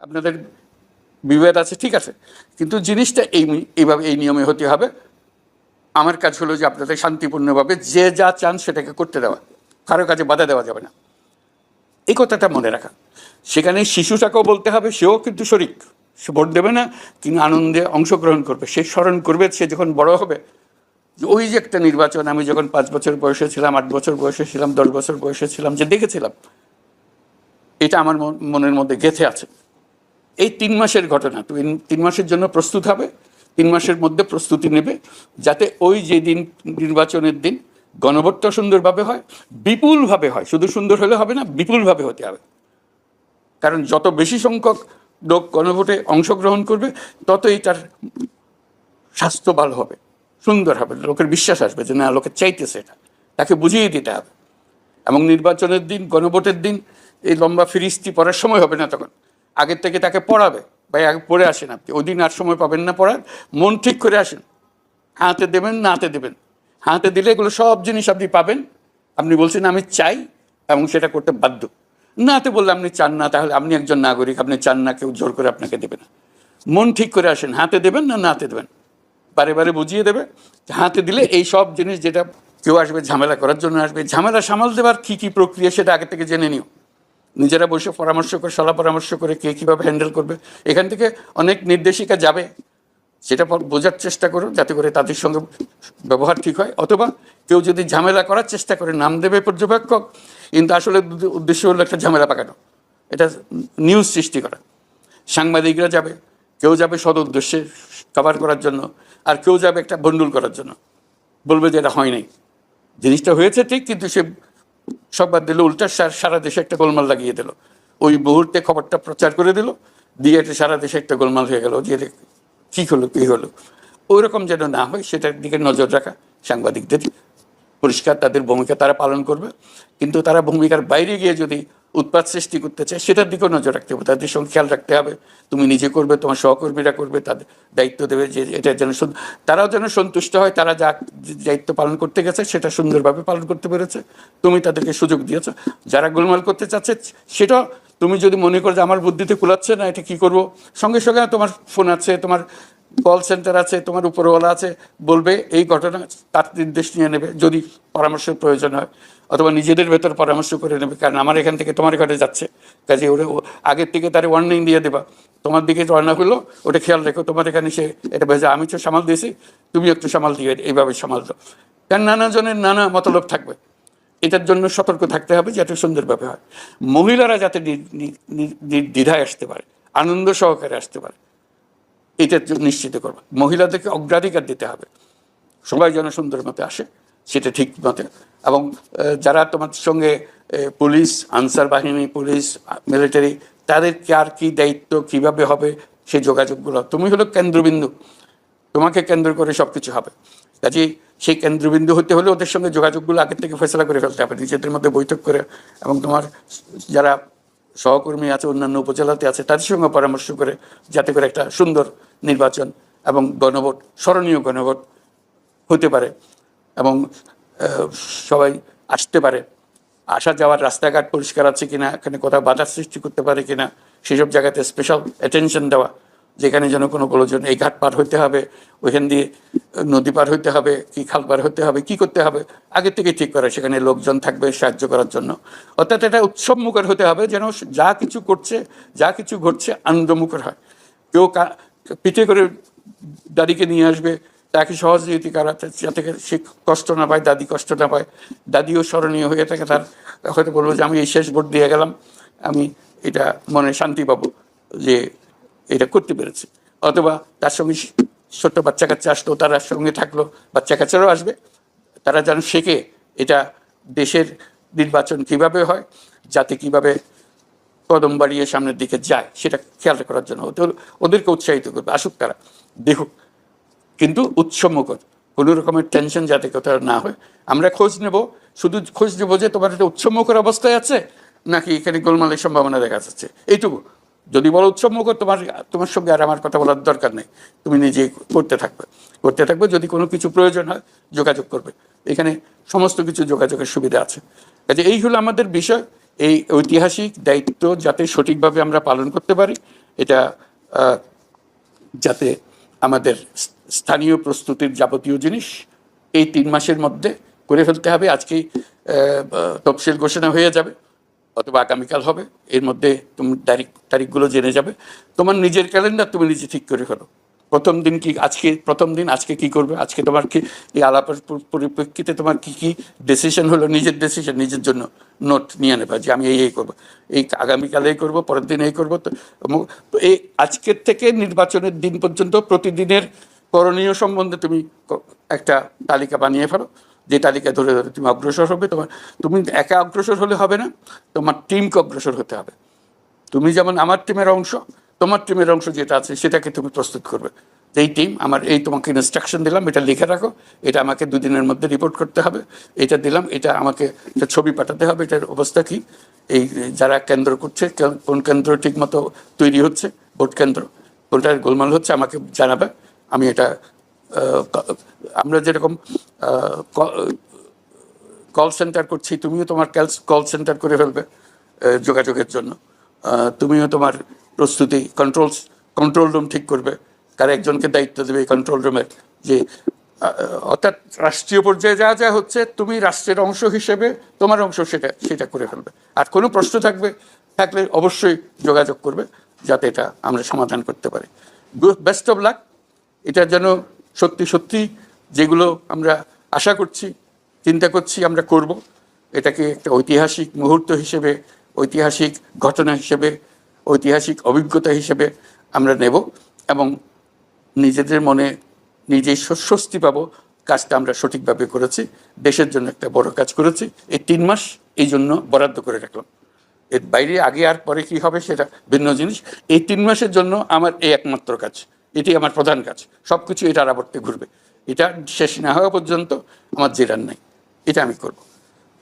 আপনাদের বিভেদ আছে, ঠিক আছে, কিন্তু জিনিসটা এইভাবে এই নিয়মে হতে হবে। আমার কাজ হলো যে আপনাদের শান্তিপূর্ণভাবে যে যা চান সেটাকে করতে দেওয়া, কারো কাজে বাধা দেওয়া যাবে না, এই কথাটা মনে রাখা। সেখানে শিশুটাকেও বলতে হবে, সেও কিন্তু শরিক, সে ভোট দেবে না কিন্তু আনন্দে অংশগ্রহণ করবে, সে স্মরণ করবে সে যখন বড় হবে ওই যে একটা নির্বাচন আমি যখন 5 বছর বয়সে ছিলাম, 8 বছর বয়সে ছিলাম, 10 বছর বয়সে ছিলাম, যে দেখেছিলাম, এটা আমার মনের মধ্যে গেঁথে আছে। এই 3 মাসের ঘটনা, 3 মাসের জন্য প্রস্তুত হবে, 3 মাসের মধ্যে প্রস্তুতি নেবে যাতে ওই যে দিন নির্বাচনের দিন গণভোটটা সুন্দরভাবে হয়, বিপুলভাবে হয়। শুধু সুন্দর হলে হবে না, বিপুলভাবে হতে হবে। কারণ যত বেশি সংখ্যক লোক গণভোটে অংশগ্রহণ করবে ততই তার স্বাস্থ্য ভালো হবে, সুন্দর হবে, লোকের বিশ্বাস আসবে যে না, লোকে চাইতেছে এটা, তাকে বুঝিয়ে দিতে হবে। এবং নির্বাচনের দিন, গণভোটের দিন এই লম্বা ফিরিস্তি পড়ার সময় হবে না, তখন আগের থেকে তাকে পড়াবে, ভাই আগে পড়ে আসেন, আপনি ওই দিন আর সময় পাবেন না পড়ার, মন ঠিক করে আসেন, হাতে দেবেন না হাতে দেবেন, হাতে দিলে এগুলো সব জিনিস আপনি পাবেন। আপনি বলছেন আমি চাই এবং সেটা করতে বাধ্য। না হাতে বললে আপনি চান না, তাহলে আপনি একজন নাগরিক, আপনি চান না, কেউ জোর করে আপনাকে দেবে না। মন ঠিক করে আসেন, হাতে দেবেন না হাতে দেবেন, বারে বারে বুঝিয়ে দেবে। হাতে দিলে এই সব জিনিস, যেটা কেউ আসবে ঝামেলা করার জন্য আসবে, ঝামেলা সামাল দেওয়ার কী কী প্রক্রিয়া সেটা আগে থেকে জেনে নিও, নিজেরা বসে পরামর্শ করে, সলা পরামর্শ করে কে কীভাবে হ্যান্ডেল করবে। এখান থেকে অনেক নির্দেশিকা যাবে, সেটা বোঝার চেষ্টা করো যাতে করে তাদের সঙ্গে ব্যবহার ঠিক হয়। অথবা কেউ যদি ঝামেলা করার চেষ্টা করে, নাম দেবে পর্যবেক্ষক, কিন্তু আসলে উদ্দেশ্য হলো একটা ঝামেলা পাকানো, এটা নিউজ সৃষ্টি করা। সাংবাদিকরা যাবে, কেউ যাবে সদ উদ্দেশ্যে কভার করার জন্য, আর কেউ যাবে একটা বন্ডুল করার জন্য, বলবে যে এটা হয় নাই, জিনিসটা হয়েছে ঠিক, কিন্তু সে সংবাদ দিল উল্টা, সারা দেশে একটা গোলমাল লাগিয়ে দিল, ওই মুহূর্তে খবরটা প্রচার করে দিল, দিয়ে এটা সারা দেশে একটা গোলমাল হয়ে গেল, যে কী হলো কী হলো। ওই রকম যেন না হয় সেটার দিকে নজর রাখা সাংবাদিকদের পরিষ্কার, তাদের ভূমিকা তারা পালন করবে। কিন্তু তারা ভূমিকার বাইরে গিয়ে যদি উৎপাত সৃষ্টি করতে চায়, সেটার দিকেও নজর রাখতে হবে, তাদের সঙ্গে খেয়াল রাখতে হবে। তুমি নিজে করবে, তোমার সহকর্মীরা করবে, তাদের দায়িত্ব দেবে যে এটা যেন তারাও যেন সন্তুষ্ট হয়, তারা যা দায়িত্ব পালন করতে গেছে সেটা সুন্দরভাবে পালন করতে পেরেছে, তুমি তাদেরকে সুযোগ দিয়েছ। যারা গোলমাল করতে চাচ্ছে সেটা তুমি যদি মনে করো যে আমার বুদ্ধিতে কুলাচ্ছে না, এটা কী করবো, সঙ্গে সঙ্গে তোমার ফোন আছে, তোমার কল সেন্টার আছে, তোমার উপরওয়ালা আছে, বলবে এই ঘটনা, তার নির্দেশ নিয়ে নেবে যদি পরামর্শের প্রয়োজন হয়, অথবা নিজেদের ভেতর পরামর্শ করে নেবে। কারণ আমার এখান থেকে তোমার ঘরে যাচ্ছে, কাজে ওরা আগের থেকে তার ওয়ার্নিং দিয়ে দেবা, তোমার দিকে রান্না হলো ওটা খেয়াল রেখো, তোমার এখানে সে এটা ভেজা, আমি তো সামাল দিয়েছি, তুমি একটু সামাল দিয়ে এইভাবে সামাল দাও। কারণ নানা জনের নানা মতলব থাকবে, এটার জন্য সতর্ক থাকতে হবে যাতে সুন্দরভাবে হয়। মহিলারা যাতে দ্বিধায় আসতে পারে, আনন্দ সহকারে আসতে পারে, এটা নিশ্চিত করবে। মহিলাদেরকে অগ্রাধিকার দিতে হবে, সবাই যেন সুন্দর মতে আসে, সেটা ঠিক মতে। এবং যারা তোমার সঙ্গে পুলিশ, আনসার বাহিনী, পুলিশ, মিলিটারি, তাদের কার কী দায়িত্ব, কীভাবে হবে সেই যোগাযোগগুলো, তুমি হলো কেন্দ্রবিন্দু, তোমাকে কেন্দ্র করে সব কিছু হবে। কাজেই সেই কেন্দ্রবিন্দু হতে হলে ওদের সঙ্গে যোগাযোগগুলো আগের থেকে ফেসলা করে ফেলতে হবে, নিজেদের মধ্যে বৈঠক করে, এবং তোমার যারা সহকর্মী আছে অন্যান্য উপজেলাতে আছে তাদের সঙ্গে পরামর্শ করে, যাতে করে একটা সুন্দর নির্বাচন এবং গণভোট, স্মরণীয় গণভোট হতে পারে, এবং সবাই আসতে পারে। আসা যাওয়ার রাস্তাঘাট পরিষ্কার আছে কিনা, এখানে কোথাও বাধার সৃষ্টি করতে পারে কিনা, সেসব জায়গাতে স্পেশাল অ্যাটেনশন দেওয়া, যেখানে যেন কোনো প্রয়োজন, এই ঘাট পার হইতে হবে, ওইখান দিয়ে নদী পার হইতে হবে, কি খাল পার হতে হবে, কি করতে হবে, আগের থেকে ঠিক করে, সেখানে লোকজন থাকবে সাহায্য করার জন্য। অর্থাৎ এটা উৎসবমুখর হতে হবে, যেন যা কিছু করছে, যা কিছু ঘটছে আনন্দমুখর হয়। কেউ পিঠে করে দাদিকে নিয়ে আসবে, তাকে সহযোগিতা করাতে, যাতে সে কষ্ট না পায়, দাদি কষ্ট না পায়, দাদিও স্মরণীয় হয়ে থাকে, তার হয়তো বলবো যে আমি এই শেষ ভোট দিয়ে গেলাম, আমি এটা মনে শান্তি পাবো যে এটা করতে পেরেছে। অথবা তার সঙ্গে ছোট্ট বাচ্চা কাচ্চা আসলো, তারা সঙ্গে থাকলো, বাচ্চা কাচ্চারাও আসবে, তারা যেন শেখে এটা দেশের নির্বাচন কিভাবে হয়, যাতে কিভাবে কদম বাড়িয়ে সামনের দিকে যায় সেটা খেয়াল করার জন্য ওদেরকে উৎসাহিত করবে, আসুক তারা দেখুক, কিন্তু উৎসবমুখর, কোনো রকমের টেনশন যাতে কোথাও না হয়। আমরা খোঁজ নেব, শুধু খোঁজ নেবো যে তোমার একটা উৎসবমুখর অবস্থায় আছে নাকি এখানে গোলমালের সম্ভাবনা দেখা যাচ্ছে, এইটুকু। যদি বলো উৎসবমুখর, তোমার সঙ্গে আর আমার কথা বলার দরকার নেই, তুমি নিজে করতে থাকবে, যদি কোনো কিছু প্রয়োজন হয় যোগাযোগ করবে, এখানে সমস্ত কিছু যোগাযোগের সুবিধা আছে। কাজে এই হলো আমাদের বিষয়, এই ঐতিহাসিক দায়িত্ব যাতে সঠিকভাবে আমরা পালন করতে পারি এটা যাতে আমাদের স্থানীয় প্রস্তুতির যাবতীয় জিনিস এই 3 মাসের মধ্যে করে ফেলতে হবে। আজকেই তফসিল ঘোষণা হয়ে যাবে অথবা আগামীকাল হবে, এর মধ্যে তুমি তারিখগুলো জেনে যাবে। তোমার নিজের ক্যালেন্ডার তুমি নিজে ঠিক করে ফেলো। প্রথম দিন কি আজকে, প্রথম দিন আজকে কি করবে, আজকে তোমার কি এই আলাপের পরিপ্রেক্ষিতে তোমার কি কি ডিসিশন হলো, নিজের ডিসিশন নিজের জন্য নোট নিয়ে নেবা যে আমি এই করবো, এই আগামীকাল এই করবো, পরের দিন এই করবো। তো এই আজকের থেকে নির্বাচনের দিন পর্যন্ত প্রতিদিনের করণীয় সম্বন্ধে তুমি একটা তালিকা বানিয়ে ফেলো, যে তালিকা ধরে ধরে তুমি অগ্রসর হবে। তুমি একা অগ্রসর হলে হবে না, তোমার টিমকে অগ্রসর হতে হবে। তুমি যেমন আমার টিমের অংশ, তোমার টিমের অংশ যেটা আছে সেটাকে তুমি প্রস্তুত করবে। এই টিম আমার, এই তোমাকে ইনস্ট্রাকশন দিলাম, এটা লিখে রাখো, এটা আমাকে 2 দিনের মধ্যে রিপোর্ট করতে হবে, এটা দিলাম, এটা আমাকে একটা ছবি পাঠাতে হবে, এটার অবস্থা কি, এই যারা কেন্দ্র করছে কোন কেন্দ্র ঠিক মতো তৈরি হচ্ছে, ভোট কেন্দ্র কোনটার গোলমাল হচ্ছে আমাকে জানাবে। আমি এটা আমরা যেরকম কল সেন্টার করছি, তুমিও তোমার কল সেন্টার করে ফেলবে যোগাযোগের জন্য। তুমিও তোমার প্রস্তুতি কন্ট্রোল রুম ঠিক করবে, কার একজনকে দায়িত্ব দেবে এই কন্ট্রোল রুমের, যে অর্থাৎ রাষ্ট্রীয় পর্যায়ে যা যা হচ্ছে তুমি রাষ্ট্রের অংশ হিসেবে তোমার অংশ সেটা করে ফেলবে। আর কোনো প্রশ্ন থাকলে অবশ্যই যোগাযোগ করবে, যাতে এটা আমরা সমাধান করতে পারি। Best of luck. এটা যেন সত্যি সত্যি যেগুলো আমরা আশা করছি, চিন্তা করছি, আমরা করব, এটাকে একটা ঐতিহাসিক মুহূর্ত হিসেবে, ঐতিহাসিক ঘটনা হিসেবে, ঐতিহাসিক অভিজ্ঞতা হিসেবে আমরা নেব এবং নিজেদের মনে নিজেই স্বস্তি পাবো কাজটা আমরা সঠিকভাবে করেছি, দেশের জন্য একটা বড় কাজ করেছি। এই 3 মাস এই জন্য বরাদ্দ করে রাখলাম। এর বাইরে আগে আর পরে কি হবে সেটা ভিন্ন জিনিস। এই 3 মাসের জন্য আমার এই একমাত্র কাজ, এটি আমার প্রধান কাজ। সব কিছু এটার আবর্তে ঘুরবে, এটা শেষ না হওয়া পর্যন্ত আমার জেরার নাই, এটা আমি করব।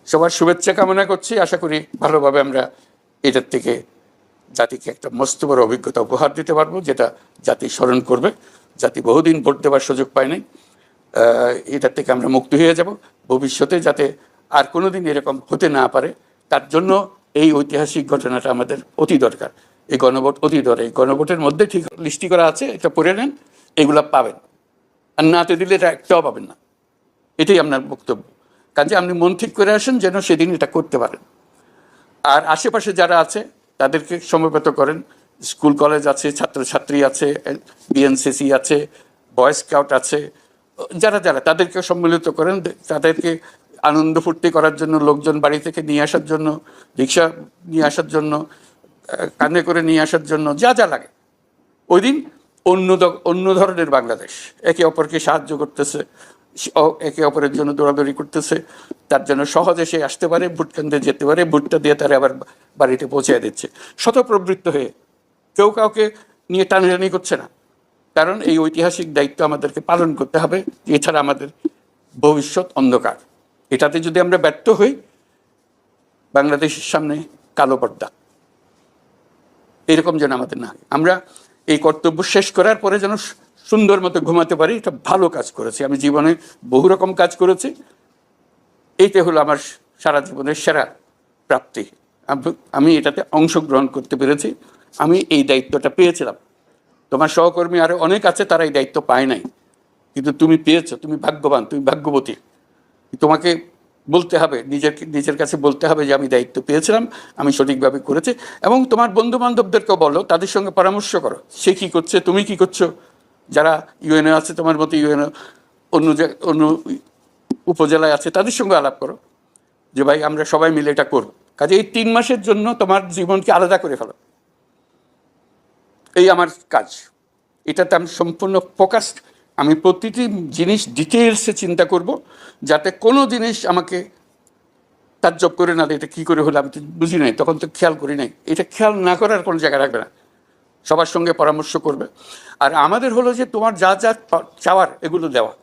সবার শুভেচ্ছা কামনা করছি। আশা করি ভালোভাবে আমরা এটার থেকে জাতিকে একটা মস্ত বড় অভিজ্ঞতা উপহার দিতে পারবো, যেটা জাতি স্মরণ করবে। জাতি বহুদিন ভোট দেওয়ার সুযোগ পায় নাই, এটার থেকে আমরা মুক্ত হয়ে যাব। ভবিষ্যতে যাতে আর কোনোদিন এরকম হতে না পারে, তার জন্য এই ঐতিহাসিক ঘটনাটা আমাদের অতি দরকার। এই গণভোট অতি দরকার। এই গণভোটের মধ্যে ঠিক লিস্টি করা আছে, এটা পড়ে নেন, এগুলা পাবেন। আর নাতে দিলে এটা একটাও পাবেন না, এটাই আপনার বক্তব্য। কাজে আপনি মন ঠিক করে আসেন যেন সেদিন এটা করতে পারেন। আর আশেপাশে যারা আছে তাদেরকে সমবেত করেন। স্কুল কলেজ আছে, ছাত্রছাত্রী আছে, বিএনসিসি আছে, বয় স্কাউট আছে, যারা যারা তাদেরকে সম্মিলিত করেন। তাদেরকে আনন্দ ফুর্তি করার জন্য, লোকজন বাড়ি থেকে নিয়ে আসার জন্য, রিক্সা নিয়ে আসার জন্য, কাঁধে করে নিয়ে আসার জন্য, যা যা লাগে। ওই দিন অন্য ধরনের বাংলাদেশ, একে অপরকে সাহায্য করতেছে, একে অপরের জন্য দৌড়াদৌড়ি করতেছে, তার জন্য সহজে সে আসতে পারে, ভোট কেন্দ্রে যেতে পারে, ভোটটা দিয়ে তারা আবার বাড়িতে পৌঁছে দিচ্ছে স্বতঃপ্রবৃত্ত হয়ে। কেউ কাউকে নিয়ে টানাটানি করছে না, কারণ এই ঐতিহাসিক দায়িত্ব আমাদেরকে পালন করতে হবে। এছাড়া আমাদের ভবিষ্যৎ অন্ধকার। এটাতে যদি আমরা ব্যর্থ হই, বাংলাদেশের সামনে কালো পর্দা। এরকম যেন আমাদের না হয়। আমরা এই কর্তব্য শেষ করার পরে যেন সুন্দর মতো ঘুমাতে পারি, এটা ভালো কাজ করেছি। আমি জীবনে বহু রকম কাজ করেছি, এইটা হলো আমার সারা জীবনের সেরা প্রাপ্তি। আমি এটাতে অংশগ্রহণ করতে পেরেছি, আমি এই দায়িত্বটা পেয়েছিলাম। তোমার সহকর্মী আরও অনেক আছে, তারা এই দায়িত্ব পায় নাই, কিন্তু তুমি পেয়েছো, তুমি ভাগ্যবান, তুমি ভাগ্যবতী। তোমাকে বলতে হবে, নিজের কাছে বলতে হবে যে আমি দায়িত্ব পেয়েছিলাম, আমি সঠিকভাবে করেছি। এবং তোমার বন্ধু বান্ধবদেরকেও বলো, তাদের সঙ্গে পরামর্শ করো, সে কী করছে, তুমি কি করছো। যারা ইউএনও আছে তোমার মতো, ইউএনও অন্য উপজেলায় আছে, তাদের সঙ্গে আলাপ করো যে ভাই আমরা সবাই মিলে এটা করব। কাজে এই 3 মাসের জন্য তোমার জীবনকে আলাদা করে ফেলো, এই আমার কাজ। এটাতে আমি সম্পূর্ণ ফোকাসড। আমি প্রতিটি জিনিস ডিটেলসে চিন্তা করব, যাতে কোনো জিনিস আমাকে তাজ্জব করে না দেয়, এটা কী করে হলো, আমি তো বুঝি নাই, তখন তো খেয়াল করি নাই। এটা খেয়াল না করার কোনো জায়গা রাখবে না, সবার সঙ্গে পরামর্শ করবে। আর আমাদের হলো যে তোমার যা যা চাওয়ার এগুলো দেওয়া।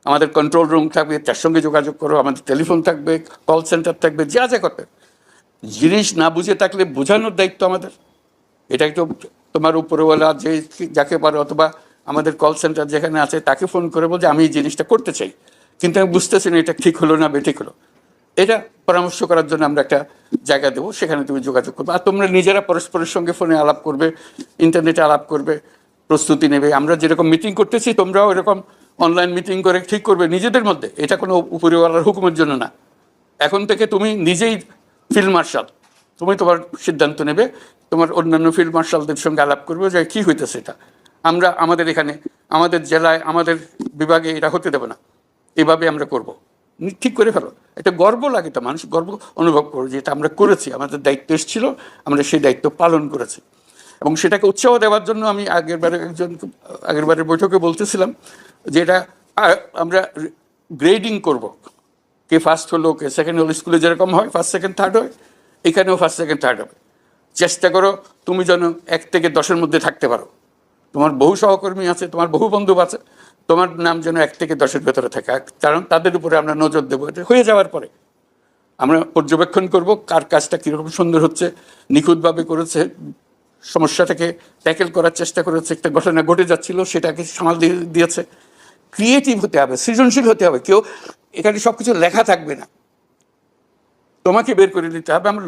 আমাদের কন্ট্রোল রুম থাকবে, তার সঙ্গে যোগাযোগ করো, আমাদের টেলিফোন থাকবে, কল সেন্টার থাকবে, যা যা করবে। জিনিস না বুঝে থাকলে বোঝানোর দায়িত্ব আমাদের। এটা একটু তোমার উপরওয়ালা যাকে পারো, অথবা আমাদের কল সেন্টার যেখানে আছে তাকে ফোন করে বলছে আমি এই জিনিসটা করতে চাই, কিন্তু আমি বুঝতেছি না এটা ঠিক হলো না বেঠিক হলো। এটা পরামর্শ করার জন্য আমরা একটা জায়গা দেবো, সেখানে তুমি যোগাযোগ করবে। আর তোমরা নিজেরা পরস্পরের সঙ্গে ফোনে আলাপ করবে, ইন্টারনেটে আলাপ করবে, প্রস্তুতি নেবে। আমরা যেরকম মিটিং করতেছি তোমরাও এরকম অনলাইন মিটিং করে ঠিক করবে নিজেদের মধ্যে। এটা কোনো উপরিওয়ালার হুকুমের জন্য না। এখন থেকে তুমি নিজেই ফিল্ড মার্শাল, তুমি তোমার সিদ্ধান্ত নেবে, তোমার অন্যান্য ফিল্ড মার্শালদের সঙ্গে আলাপ করবে যে কী হইতেছে এটা, আমরা আমাদের এখানে, আমাদের জেলায়, আমাদের বিভাগে এটা হতে দেবো না, এভাবে আমরা করব। ঠিক করে ফেলো। এটা গর্ব লাগে, তো মানুষ গর্ব অনুভব করো যে এটা আমরা করেছি, আমাদের দায়িত্ব এসেছিল, আমরা সেই দায়িত্ব পালন করেছি। এবং সেটাকে উৎসাহ দেওয়ার জন্য আমি আগেরবারের বৈঠকে বলতেছিলাম যে এটা আমরা গ্রেডিং করব, কে ফার্স্ট হলো, কে সেকেন্ড হলো। স্কুলে যেরকম হয় ফার্স্ট সেকেন্ড থার্ড হয়, এখানেও ফার্স্ট সেকেন্ড থার্ড হবে। চেষ্টা করো তুমি যেন 1 থেকে 10-এর মধ্যে থাকতে পারো। তোমার বহু সহকর্মী আছে, তোমার বহু বন্ধু আছে, তোমার নাম যেন 1 থেকে 10-এর ভেতরে থাকে। কারণ তাদের উপরে আমরা নজর দেবো। এটা হয়ে যাওয়ার পরে আমরা পর্যবেক্ষণ করব কার কাজটা কীরকম সুন্দর হচ্ছে, নিখুঁতভাবে করেছে, সমস্যাটাকে ট্যাকেল করার চেষ্টা করেছে, একটা ঘটনা ঘটে যাচ্ছিল সেটাকে সামাল দিয়েছে। ক্রিয়েটিভ হতে হবে, সৃজনশীল হতে হবে। কেউ এখানে সব কিছু লেখা থাকবে না, তোমাকে বের করে দিতে হবে। আমার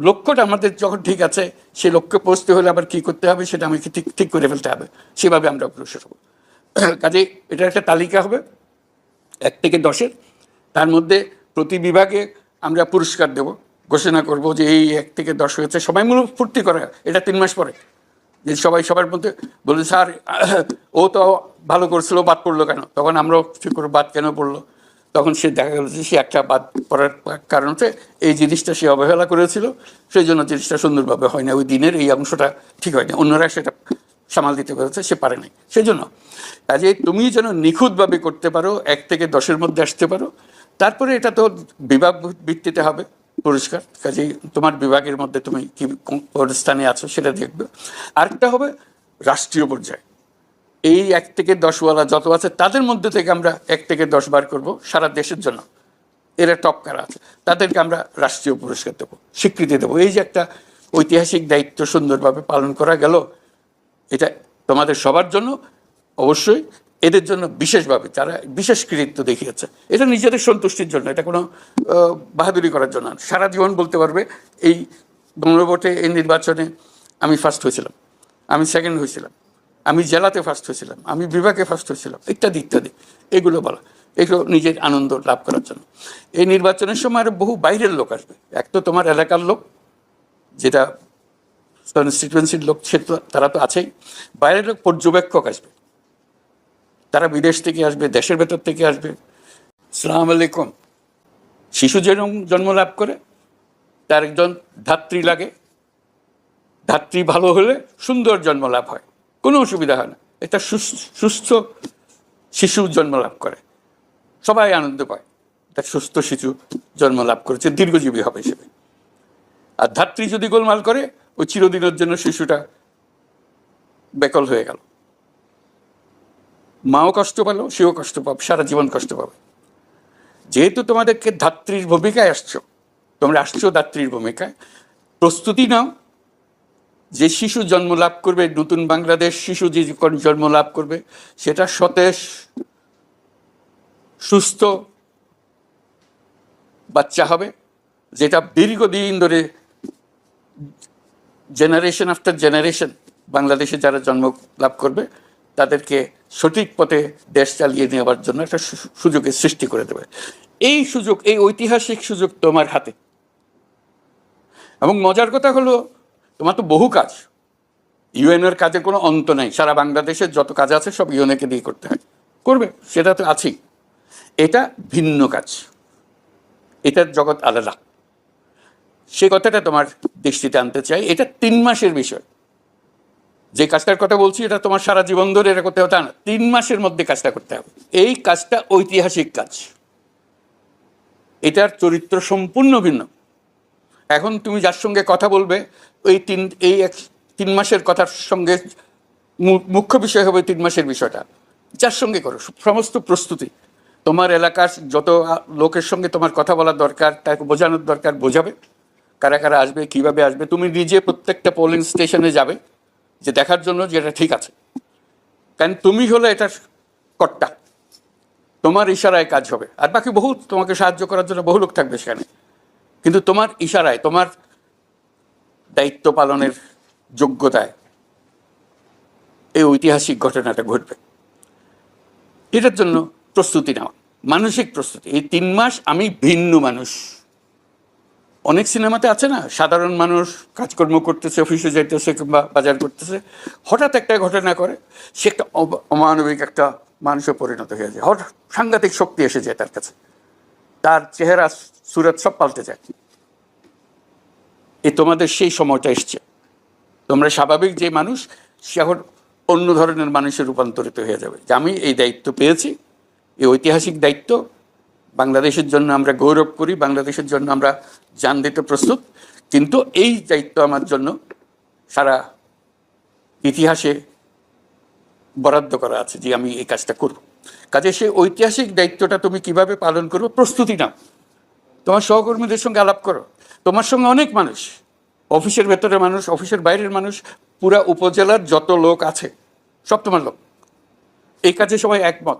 লক্ষ্যটা আমাদের যখন ঠিক আছে, সেই লক্ষ্যে পৌঁছতে হলে আবার কী করতে হবে সেটা আমাকে ঠিক ঠিক করে ফেলতে হবে, সেভাবে আমরা অগ্রসর হব। কাজে এটা একটা তালিকা হবে 1 থেকে 10-এর। তার মধ্যে প্রতি বিভাগে আমরা পুরস্কার দেব, ঘোষণা করব যে এই 1 থেকে 10 হয়েছে। সবাই মূল ফুর্তি করে, এটা 3 মাস পরে, যে সবাই সবার মধ্যে বলে স্যার ও তো ভালো করছিল, বাদ পড়লো কেন? তখন আমরাও ঠিক করে বাদ কেন পড়লো। তখন সে দেখা গেল যে সে একটা বাদ পড়ার কারণ হচ্ছে এই জিনিসটা সে অবহেলা করেছিল, সেই জন্য জিনিসটা সুন্দরভাবে হয় না, ওই দিনের এই অংশটা ঠিক হয় না, অন্যরা সেটা সামাল দিতে পেরেছে, সে পারে নাই। সেই জন্য কাজে তুমি যেন নিখুঁতভাবে করতে পারো, 1 থেকে 10-এর মধ্যে আসতে পারো। তারপরে এটা তো বিভাগ ভিত্তিতে হবে পুরস্কার। কাজেই তোমার বিভাগের মধ্যে তুমি কি কোন স্থানে আছো সেটা দেখবে। আরেকটা হবে রাষ্ট্রীয় পর্যায়ে, এই 1 থেকে 10ওয়ালা যত আছে তাদের মধ্যে থেকে আমরা 1 থেকে 10 বার করবো সারা দেশের জন্য। এরা টপ কারা আছে তাদেরকে আমরা রাষ্ট্রীয় পুরস্কার দেবো, স্বীকৃতি দেবো। এই যে একটা ঐতিহাসিক দায়িত্ব সুন্দরভাবে পালন করা গেল, এটা তোমাদের সবার জন্য, অবশ্যই এদের জন্য বিশেষভাবে, যারা বিশেষ কৃতিত্ব দেখিয়েছে। এটা নিজেদের সন্তুষ্টির জন্য, এটা কোনো বাহাদুরি করার জন্য। সারা জীবন বলতে পারবে এই গণভোটে, এই নির্বাচনে আমি ফার্স্ট হয়েছিলাম, আমি সেকেন্ড হয়েছিলাম, আমি জেলাতে ফার্স্ট হয়েছিলাম, আমি বিভাগে ফার্স্ট হয়েছিলাম, ইত্যাদি ইত্যাদি। এগুলো বলা, এগুলো নিজের আনন্দ লাভ করার জন্য। এই নির্বাচনের সময় আরও বহু বাইরের লোক আসবে। এক তো তোমার এলাকার লোক, যেটা কনস্টিটুয়েন্সির লোক, সে তো তারা তো আছেই। বাইরের লোক পর্যবেক্ষক আসবে, তারা বিদেশ থেকে আসবে, দেশের ভেতর থেকে আসবে। আসসালামু আলাইকুম। শিশু যেরকম জন্ম লাভ করে তার একজন ধাত্রী লাগে, ধাত্রী ভালো হলে সুন্দর জন্ম লাভ হয়, কোনো অসুবিধা হয় না। একটা সুস্থ শিশু জন্ম লাভ করে, সবাই আনন্দ পায়, তার সুস্থ শিশু জন্ম লাভ করেছে, দীর্ঘজীবী হবে হিসেবে। আর ধাত্রী যদি গোলমাল করে, ওই চিরদিনের জন্য শিশুটা বেকল হয়ে গেল, মাও কষ্ট পেল, সেও কষ্ট পাবে, সারা জীবন কষ্ট পাবে। যেহেতু তোমাদেরকে ধাত্রীর ভূমিকায় আসছো, তোমরা আসছো ধাত্রীর ভূমিকায়, প্রস্তুতি নাও। যে শিশু জন্ম লাভ করবে, নতুন বাংলাদেশ শিশু যে জন্ম লাভ করবে, সেটা সতেজ সুস্থ বাচ্চা হবে, যেটা দীর্ঘদিন ধরে জেনারেশন আফটার জেনারেশন বাংলাদেশে যারা জন্ম লাভ করবে তাদেরকে সঠিক পথে দেশ চালিয়ে নেওয়ার জন্য একটা সুযোগের সৃষ্টি করে দেবে। এই সুযোগ, এই ঐতিহাসিক সুযোগ তোমার হাতে। এবং মজার কথা হলো, তোমার তো বহু কাজ, ইউএনের কাজের কোনো অন্ত নাই। সারা বাংলাদেশের যত কাজ আছে সব ইউএনকে দিয়ে করতে হয়, করবে, সেটা তো আছেই। এটা ভিন্ন কাজ, এটার জগৎ আলাদা। সে কথাটা তোমার দৃষ্টিতে আনতে চাই। এটা 3 মাসের বিষয়। যে কাজটার কথা বলছি এটা তোমার সারা জীবন ধরে এটা করতে হবে তা না, 3 মাসের মধ্যে কাজটা করতে হবে। এই কাজটা ঐতিহাসিক কাজ, এটার চরিত্র সম্পূর্ণ ভিন্ন। এখন তুমি যার সঙ্গে কথা বলবে, এই 3 মাসের কথার সঙ্গে মুখ্য বিষয় হবে 3 মাসের বিষয়টা। যার সঙ্গে করো, সমস্ত প্রস্তুতি, তোমার এলাকার যত লোকের সঙ্গে তোমার কথা বলার দরকার, তাকে বোঝানোর দরকার, বোঝাবে। কারা কারা আসবে, কীভাবে আসবে, তুমি নিজে প্রত্যেকটা পোলিং স্টেশনে যাবে যে দেখার জন্য যে এটা ঠিক আছে। কারণ তুমি হলে এটার কর্তা, তোমার ইশারায় কাজ হবে। আর বাকি বহু তোমাকে সাহায্য করার জন্য বহু লোক থাকবে সেখানে। কিন্তু তোমার ইশারায়, তোমার দায়িত্ব পালনের যোগ্যতায় এই ঐতিহাসিক ঘটনাটা ঘটবে। এটার জন্য প্রস্তুতি নেওয়া, মানসিক প্রস্তুতি। এই 3 মাস আমি ভিন্ন মানুষ। অনেক সিনেমাতে আছে না, সাধারণ মানুষ কাজকর্ম করতেছে, অফিসে যাইতেছে কিংবা বাজার করতেছে, হঠাৎ একটা ঘটনা করে, সে একটা অমানবিক একটা মানুষে পরিণত হয়ে যায়, হঠাৎ সাংঘাতিক শক্তি এসে যায় তার কাছে, তার চেহারা সুরত সব পাল্টে যায়। তোমাদের সেই সময়টা এসছে, তোমরা স্বাভাবিক যে মানুষ সে এখন অন্য ধরনের মানুষে রূপান্তরিত হয়ে যাবে। যে আমি এই দায়িত্ব পেয়েছি, এই ঐতিহাসিক দায়িত্ব, বাংলাদেশের জন্য আমরা গৌরব করি, বাংলাদেশের জন্য আমরা জান দিতে প্রস্তুত, কিন্তু এই দায়িত্ব আমার জন্য সারা ইতিহাসে বরাদ্দ করা আছে যে আমি এই কাজটা করব। কাজে সেই ঐতিহাসিক দায়িত্বটা তুমি কিভাবে পালন করবে, প্রস্তুতি নাও। তোমার সহকর্মীদের সঙ্গে আলাপ করো, তোমার সঙ্গে অনেক মানুষ, অফিসের ভেতরের মানুষ, অফিসের বাইরের মানুষ, পুরা উপজেলার যত লোক আছে সব তোমার লোক, এই কাজে সবাই একমত।